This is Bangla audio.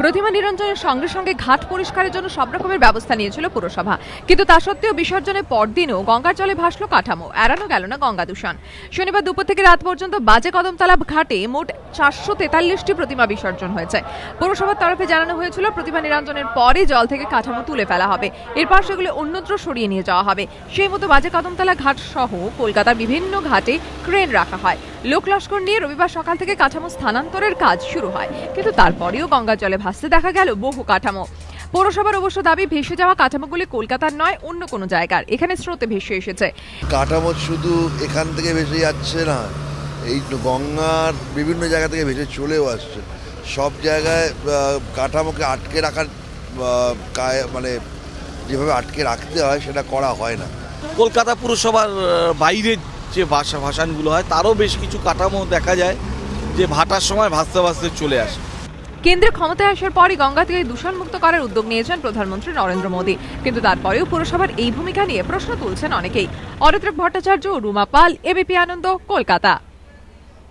প্রতিমা নিরঞ্জনের সঙ্গে সঙ্গে ঘাট পরিষ্কারের জন্য সব রকমের ব্যবস্থা নিয়েছিল পুরসভা, কিন্তু তা সত্ত্বেও বিসর্জনের পরদিনও গঙ্গার জলে ভাসল কাঠামো, এড়ানো গেল না গঙ্গা দূষণ। শনিবার দুপুর থেকে রাত পর্যন্ত বাজে কদমতলা ঘাটে মোট 443টি প্রতিমা বিসর্জন হয়েছে। পৌরসভার তরফে জানানো হয়েছিল প্রতিমা নিরঞ্জনের পরে জল থেকে কাঠামো তুলে ফেলা হবে, এরপর সেগুলো অন্যত্র সরিয়ে নিয়ে যাওয়া হবে। সেই মতো বাজে কদমতলা ঘাট সহ কলকাতার বিভিন্ন ঘাটে ক্রেন রাখা হয়। লোক লস্কর নিয়ে রবিবার সকাল থেকে কাঠামো স্থানান্তরের কাজ শুরু হয়, কিন্তু তারপরেও গঙ্গার জলে ভাসতে দেখা গেল বহু কাঠামো। পৌরসভার অবশ্য দাবি, ভেসে যাওয়া কাঠামোগুলি কলকাতার নয়, অন্য কোনো জায়গার। এখানে স্রোতে ভেসে এসেছে। কাঠামো শুধু এখান থেকে ভেসে যাচ্ছে না, এই গঙ্গার বিভিন্ন জায়গা থেকে ভেসে চলেও আসছে। সব জায়গায় কাঠামোকে আটকে রাখার মানে যেভাবে আটকে রাখতে হয় সেটা করা হয় না। কলকাতা পুরসভার বাইরের যে ভাসানগুলো হয় তারও বেশ কিছু কাঠামো দেখা যায় যে ভাটার সময় ভাসতে ভাসতে চলে আসে। কেন্দ্রে ক্ষমতায় আসার পরই গঙ্গা থেকে দূষণ মুক্ত করার উদ্যোগ নিয়েছেন প্রধানমন্ত্রী নরেন্দ্র মোদী, কিন্তু তারপরেও পুরসভার এই ভূমিকা নিয়ে প্রশ্ন তুলছেন অনেকেই। অরিত্র ভট্টাচার্য, রুমা পাল, এবিপি আনন্দ, কলকাতা।